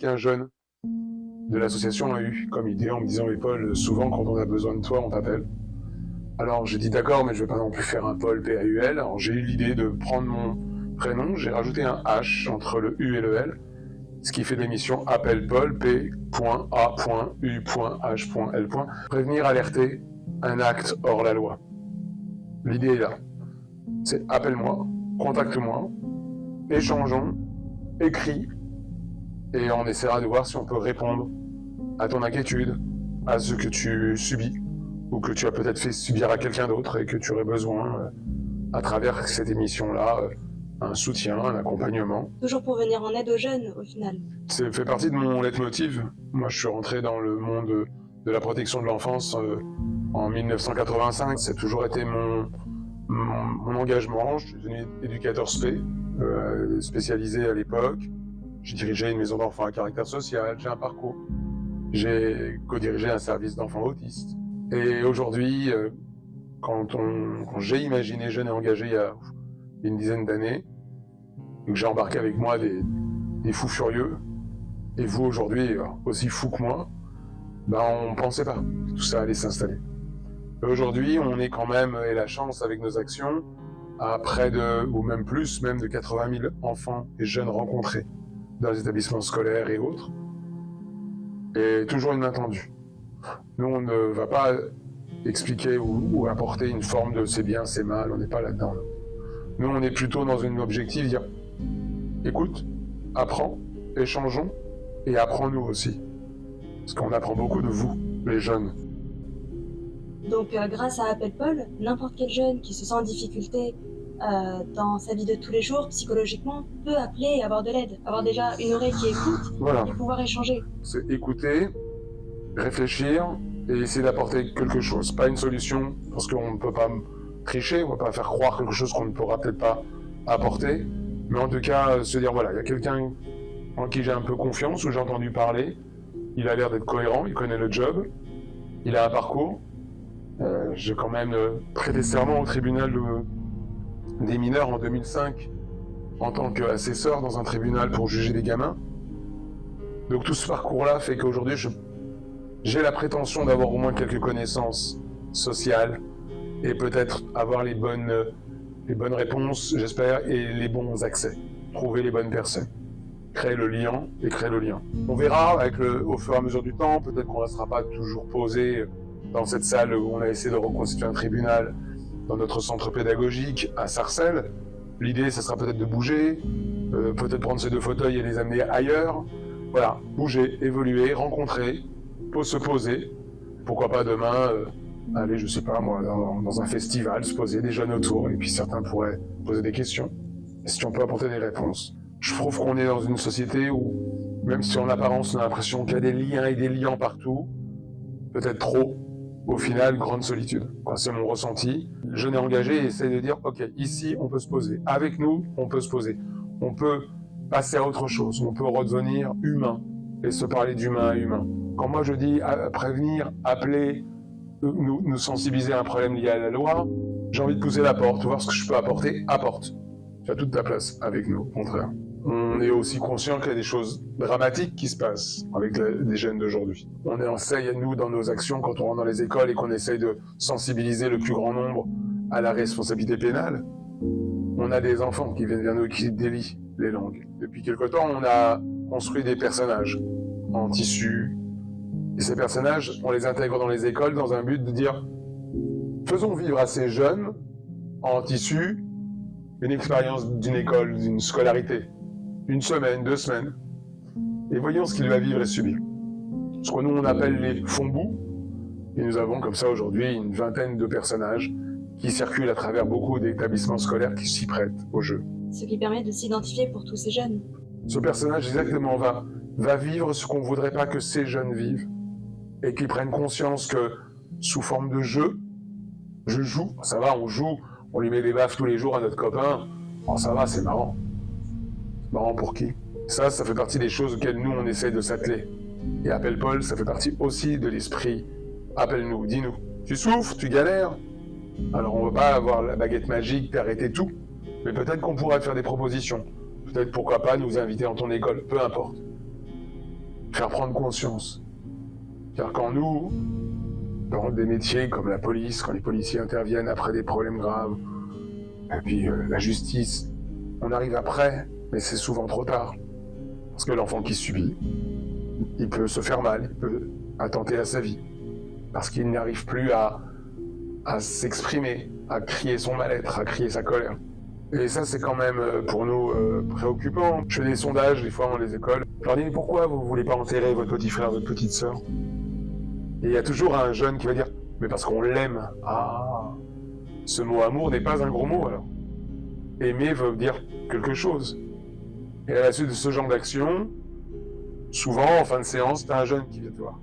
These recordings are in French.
qu'un jeune de l'association a eu comme idée en me disant « Mais Paul, souvent quand on a besoin de toi, on t'appelle. » Alors j'ai dit « D'accord, mais je vais pas non plus faire un Paul P-A-U-L. » Alors j'ai eu l'idée de prendre mon prénom, j'ai rajouté un H entre le U et le L, ce qui fait de l'émission Appel Paul, P.A.U.H.L. Prévenir, alerter un acte hors la loi. L'idée est là. C'est appelle-moi, contacte-moi, échangeons, écris, et on essaiera de voir si on peut répondre à ton inquiétude, à ce que tu subis, ou que tu as peut-être fait subir à quelqu'un d'autre et que tu aurais besoin, à travers cette émission-là, un soutien, un accompagnement. Toujours pour venir en aide aux jeunes, au final. Ça fait partie de mon leitmotiv. Moi, je suis rentré dans le monde de la protection de l'enfance en 1985. C'est toujours été mon engagement. Je suis devenu éducateur spé, spécialisé à l'époque. J'ai dirigé une maison d'enfants à caractère social, j'ai un parcours. J'ai co-dirigé un service d'enfants autistes. Et aujourd'hui, quand j'ai imaginé Jeunes et Engagés il y a une dizaine d'années, j'ai embarqué avec moi des fous furieux, et vous aujourd'hui, aussi fous que moi, on pensait pas que tout ça allait s'installer. Aujourd'hui, on est quand même, et la chance avec nos actions, à près de, ou même plus, même de 80 000 enfants et jeunes rencontrés dans les établissements scolaires et autres, et toujours une main tendue. Nous, on ne va pas expliquer ou apporter une forme de c'est bien, c'est mal, on n'est pas là-dedans. Nous, on est plutôt dans un objectif, dire écoute, apprends, échangeons, et apprends-nous aussi. Parce qu'on apprend beaucoup de vous, les jeunes. Donc, grâce à Appel Paul, n'importe quel jeune qui se sent en difficulté dans sa vie de tous les jours, psychologiquement, peut appeler et avoir de l'aide. Avoir déjà une oreille qui écoute et pouvoir échanger. C'est écouter, réfléchir et essayer d'apporter quelque chose. Pas une solution, parce qu'on ne peut pas tricher, on ne va pas faire croire quelque chose qu'on ne pourra peut-être pas apporter. Mais en tout cas, se dire, voilà, il y a quelqu'un en qui j'ai un peu confiance, où j'ai entendu parler, il a l'air d'être cohérent, il connaît le job, il a un parcours. J'ai quand même prêté serment au tribunal des mineurs en 2005 en tant qu'assesseur dans un tribunal pour juger des gamins. Donc tout ce parcours-là fait qu'aujourd'hui, j'ai la prétention d'avoir au moins quelques connaissances sociales et peut-être avoir les bonnes réponses, j'espère, et les bons accès. Trouver les bonnes personnes. Créer le lien et créer le lien. On verra au fur et à mesure du temps, peut-être qu'on ne restera pas toujours posé dans cette salle où on a essayé de reconstituer un tribunal dans notre centre pédagogique à Sarcelles. L'idée, ça sera peut-être de bouger, peut-être prendre ces deux fauteuils et les amener ailleurs. Voilà, bouger, évoluer, rencontrer, se poser. Pourquoi pas demain, aller, je sais pas moi, dans un festival, se poser des jeunes autour, et puis certains pourraient poser des questions. Et si on peut apporter des réponses. Je trouve qu'on est dans une société où, même si en apparence on a l'impression qu'il y a des liens et des liens partout, peut-être trop, au final, grande solitude. C'est mon ressenti. Jeunes et Engagés essaie de dire, ok, ici on peut se poser. Avec nous, on peut se poser. On peut passer à autre chose. On peut redevenir humain et se parler d'humain à humain. Quand moi je dis prévenir, appeler, nous sensibiliser à un problème lié à la loi, j'ai envie de pousser la porte, voir ce que je peux apporter, apporte. Tu as toute ta place avec nous, au contraire. On est aussi conscient qu'il y a des choses dramatiques qui se passent avec les jeunes d'aujourd'hui. On essaye, nous, dans nos actions, quand on rentre dans les écoles et qu'on essaye de sensibiliser le plus grand nombre à la responsabilité pénale, on a des enfants qui viennent vers nous et qui délient les langues. Depuis quelque temps, on a construit des personnages en tissu. Et ces personnages, on les intègre dans les écoles dans un but de dire faisons vivre à ces jeunes en tissu une expérience d'une école, d'une scolarité. Une semaine, 2 semaines. Et voyons ce qu'il va vivre et subir. Ce que nous on appelle les fonds-bouts. Et nous avons comme ça aujourd'hui une vingtaine de personnages qui circulent à travers beaucoup d'établissements scolaires qui s'y prêtent au jeu. Ce qui permet de s'identifier pour tous ces jeunes. Ce personnage exactement va vivre ce qu'on ne voudrait pas que ces jeunes vivent. Et qu'ils prennent conscience que sous forme de jeu, je joue, ça va, on joue, on lui met des baffes tous les jours à notre copain, oh, ça va, c'est marrant. Marrant pour qui? Ça fait partie des choses auxquelles nous, on essaie de s'atteler. Et Appel Paul, ça fait partie aussi de l'esprit. Appelle-nous, dis-nous. Tu souffres, tu galères. Alors on ne veut pas avoir la baguette magique d'arrêter tout, mais peut-être qu'on pourra te faire des propositions. Peut-être pourquoi pas nous inviter dans ton école, peu importe. faire prendre conscience. Car quand nous, dans des métiers comme la police, quand les policiers interviennent après des problèmes graves, et puis la justice, on arrive après, mais c'est souvent trop tard. Parce que l'enfant qui subit, il peut se faire mal, il peut attenter à sa vie. Parce qu'il n'arrive plus à s'exprimer, à crier son mal-être, à crier sa colère. Et ça, c'est quand même pour nous préoccupant. Je fais des sondages, des fois, dans les écoles. Je leur dis, mais pourquoi vous ne voulez pas enterrer votre petit frère, votre petite sœur? Et il y a toujours un jeune qui va dire, mais parce qu'on l'aime. Ah, ce mot amour n'est pas un gros mot, alors. Aimer veut dire quelque chose. Et à la suite de ce genre d'action, souvent, en fin de séance, t'as un jeune qui vient te voir.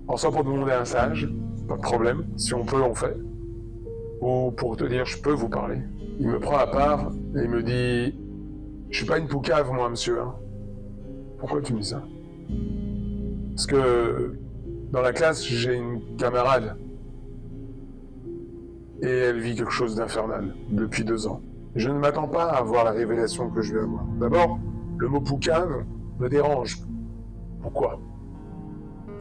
Alors, soit pour te demander un sage, pas de problème, si on peut, on fait. Ou pour te dire, je peux vous parler. Il me prend à part et il me dit, je suis pas une poucave, moi, monsieur. Hein. Pourquoi tu me dis ça? Parce que dans la classe, j'ai une camarade. Et elle vit quelque chose d'infernal depuis 2 ans. Je ne m'attends pas à avoir la révélation que je vais avoir. D'abord, le mot poucave me dérange. Pourquoi?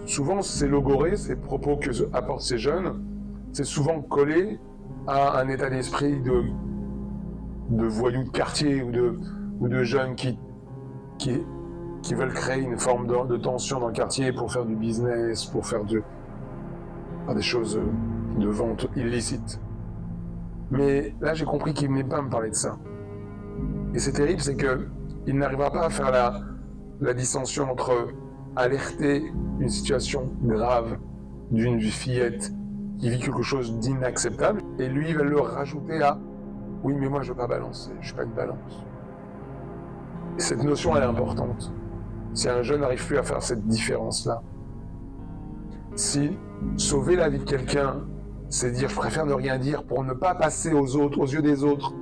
Souvent, ces logorées, ces propos que apportent ces jeunes, c'est souvent collé à un état d'esprit de voyous de quartier ou de jeunes qui veulent créer une forme de tension dans le quartier pour faire du business, pour faire des choses de vente illicites. Mais là, j'ai compris qu'il ne venait pas me parler de ça. Et c'est terrible, c'est qu'il n'arrivera pas à faire la distinction entre alerter une situation grave d'une fillette qui vit quelque chose d'inacceptable, et lui, il va le rajouter à « oui, mais moi, je ne veux pas balancer, je ne suis pas une balance ». Cette notion, elle est importante. Si un jeune n'arrive plus à faire cette différence-là, si sauver la vie de quelqu'un, c'est dire je préfère ne rien dire pour ne pas passer aux yeux des autres,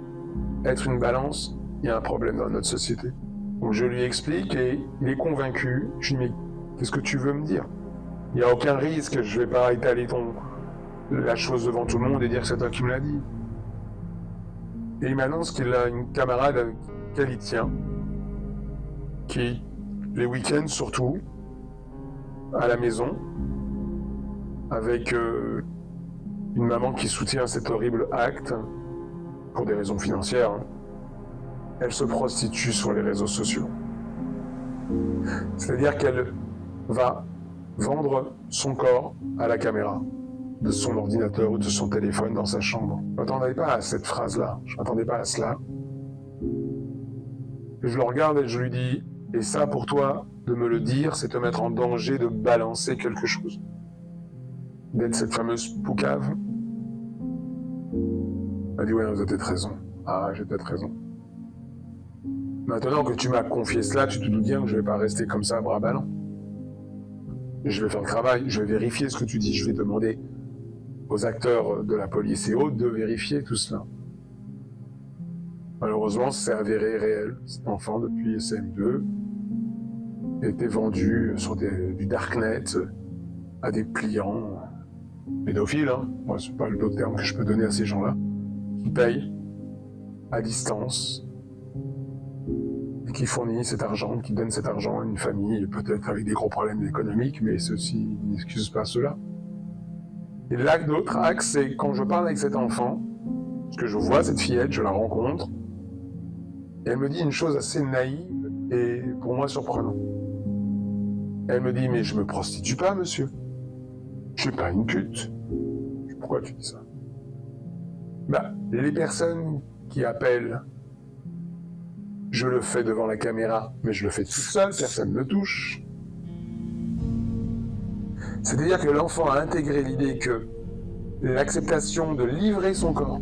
être une balance, il y a un problème dans notre société. Donc je lui explique et il est convaincu. Je lui dis mais qu'est-ce que tu veux me dire? Il n'y a aucun risque, je ne vais pas étaler la chose devant tout le monde et dire que c'est toi qui me l'as dit. Et il m'annonce qu'il a une camarade avec laquelle il tient, qui, les week-ends surtout, à la maison, avec une maman qui soutient cet horrible acte, pour des raisons financières, hein. Elle se prostitue sur les réseaux sociaux. C'est-à-dire qu'elle va vendre son corps à la caméra de son ordinateur ou de son téléphone dans sa chambre. Je ne m'attendais pas à cette phrase-là, je ne m'attendais pas à cela. Et je le regarde et je lui dis, et ça pour toi, de me le dire, c'est te mettre en danger de balancer quelque chose. D'être cette fameuse poucave. Elle dit, ouais, vous avez peut-être raison. Ah, j'ai peut-être raison. Maintenant que tu m'as confié cela, tu te doutes bien que je ne vais pas rester comme ça, bras ballants. Je vais faire le travail, je vais vérifier ce que tu dis, je vais demander aux acteurs de la police et autres de vérifier tout cela. Malheureusement, c'est avéré réel. Cet enfant, depuis CM2, était vendu sur du darknet à des clients pédophiles, hein. Moi, c'est pas le terme que je peux donner à ces gens-là, qui payent à distance et qui fournissent cet argent, qui donnent cet argent à une famille, peut-être avec des gros problèmes économiques, mais ceci n'excuse pas cela. Et l'autre axe, c'est quand je parle avec cet enfant, parce que je vois cette fillette, je la rencontre, et elle me dit une chose assez naïve et pour moi surprenante. Elle me dit, mais je me prostitue pas, monsieur. Je suis pas une pute. Pourquoi tu dis ça? Les personnes qui appellent, je le fais devant la caméra, mais je le fais tout seul, personne ne me touche. C'est-à-dire que l'enfant a intégré l'idée que l'acceptation de livrer son corps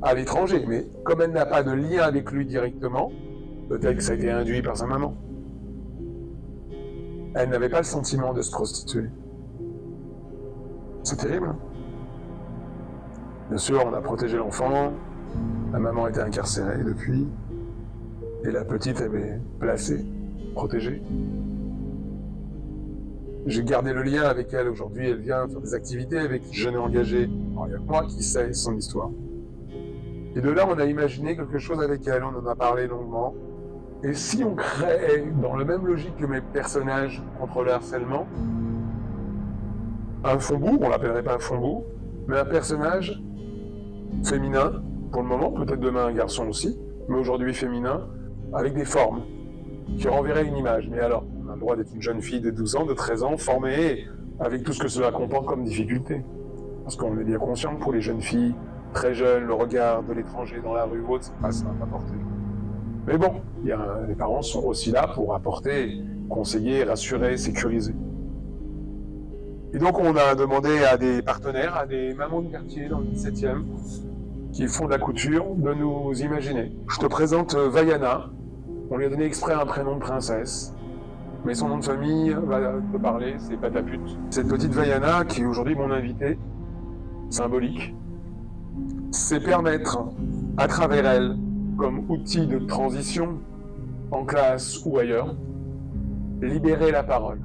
à l'étranger, mais comme elle n'a pas de lien avec lui directement, peut-être que ça a été induit par sa maman, elle n'avait pas le sentiment de se prostituer. C'est terrible. Hein? Bien sûr, on a protégé l'enfant, la maman était incarcérée depuis, et la petite avait placée, protégée. J'ai gardé le lien avec elle aujourd'hui, elle vient faire des activités avec les jeunes engagés. Alors, il y a que moi qui sais son histoire. Et de là, on a imaginé quelque chose avec elle, on en a parlé longuement. Et si on crée, dans la même logique que mes personnages contre le harcèlement, un fond-bourg, on l'appellerait pas un fond-bourg, mais un personnage féminin, pour le moment, peut-être demain un garçon aussi, mais aujourd'hui féminin, avec des formes, qui renverraient une image. Mais alors, on a le droit d'être une jeune fille de 12 ans, de 13 ans, formée, avec tout ce que cela comporte comme difficulté. Parce qu'on est bien conscient que pour les jeunes filles, très jeunes, le regard de l'étranger dans la rue ou autre, c'est pas simple à porter. Mais bon, les parents sont aussi là pour apporter, conseiller, rassurer, sécuriser. Et donc on a demandé à des partenaires, à des mamans de quartier dans le 17e, qui font de la couture, de nous imaginer. Je te présente Vaiana. On lui a donné exprès un prénom de princesse. Mais son nom de famille va te parler, c'est Pataput. Cette petite Vaiana, qui est aujourd'hui mon invitée, symbolique, c'est permettre, à travers elle, comme outil de transition, en classe ou ailleurs, libérer la parole.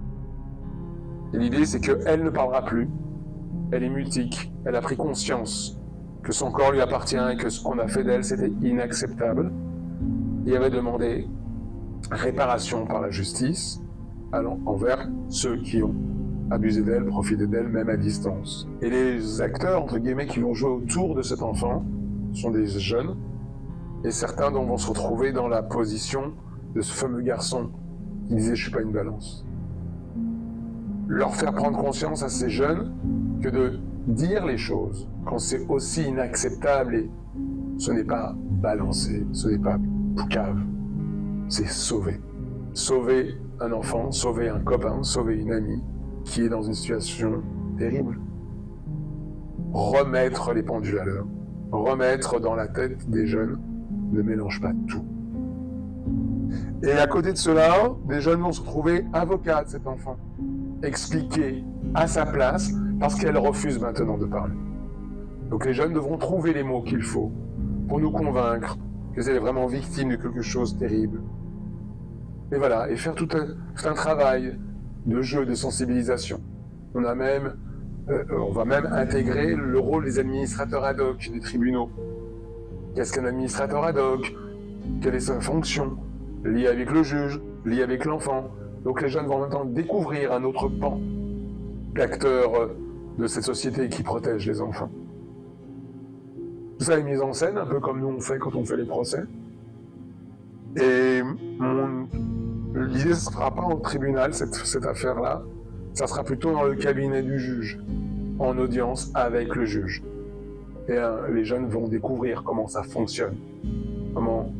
Et l'idée, c'est qu'elle ne parlera plus. Elle est mutique. Elle a pris conscience que son corps lui appartient et que ce qu'on a fait d'elle, c'était inacceptable. Et elle va demander réparation par la justice envers ceux qui ont abusé d'elle, profité d'elle, même à distance. Et les acteurs, entre guillemets, qui vont jouer autour de cet enfant sont des jeunes, et certains dont vont se retrouver dans la position de ce fameux garçon qui disait « je suis pas une balance ». Leur faire prendre conscience à ces jeunes que de dire les choses quand c'est aussi inacceptable, et ce n'est pas balancer, ce n'est pas poucave, c'est sauver. Sauver un enfant, sauver un copain, sauver une amie qui est dans une situation terrible. Remettre les pendules à l'heure, remettre dans la tête des jeunes, ne mélange pas tout. Et à côté de cela, des jeunes vont se retrouver avocats de cet enfant, expliquer à sa place, parce qu'elle refuse maintenant de parler. Donc les jeunes devront trouver les mots qu'il faut pour nous convaincre qu'elle est vraiment victime de quelque chose de terrible. Et voilà, et faire tout un travail de jeu, de sensibilisation. On va même intégrer le rôle des administrateurs ad hoc des tribunaux. Qu'est-ce qu'un administrateur ad hoc? Quelle est sa fonction? Liée avec le juge, liée avec l'enfant. Donc les jeunes vont maintenant découvrir un autre pan d'acteurs de cette société qui protège les enfants. Tout ça est mis en scène, un peu comme nous on fait quand on fait les procès. Et l'idée, ce ne sera pas en tribunal, cette affaire-là. Ça sera plutôt dans le cabinet du juge, en audience avec le juge. Et les jeunes vont découvrir comment ça fonctionne, comment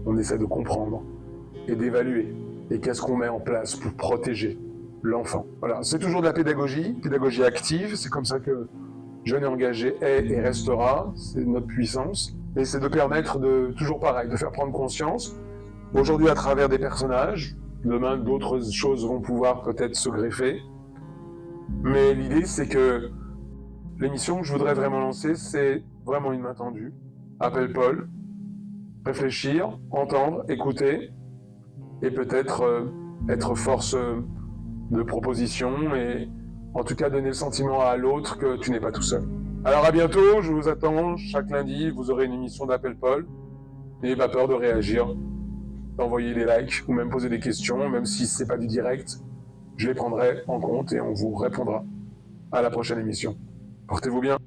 on essaie de comprendre et d'évaluer. Et qu'est-ce qu'on met en place pour protéger l'enfant. Voilà, c'est toujours de la pédagogie active, c'est comme ça que Jeune et Engagé est et restera, c'est notre puissance. Et c'est de permettre toujours pareil, de faire prendre conscience. Aujourd'hui à travers des personnages, demain d'autres choses vont pouvoir peut-être se greffer. Mais l'idée c'est que l'émission que je voudrais vraiment lancer, c'est vraiment une main tendue. Appel Paul, réfléchir, entendre, écouter, et peut-être être force de proposition, et en tout cas donner le sentiment à l'autre que tu n'es pas tout seul. Alors à bientôt, je vous attends, chaque lundi, vous aurez une émission d'Appel Paul. N'ayez pas peur de réagir, d'envoyer des likes, ou même poser des questions, même si c'est pas du direct, je les prendrai en compte et on vous répondra à la prochaine émission. Portez-vous bien.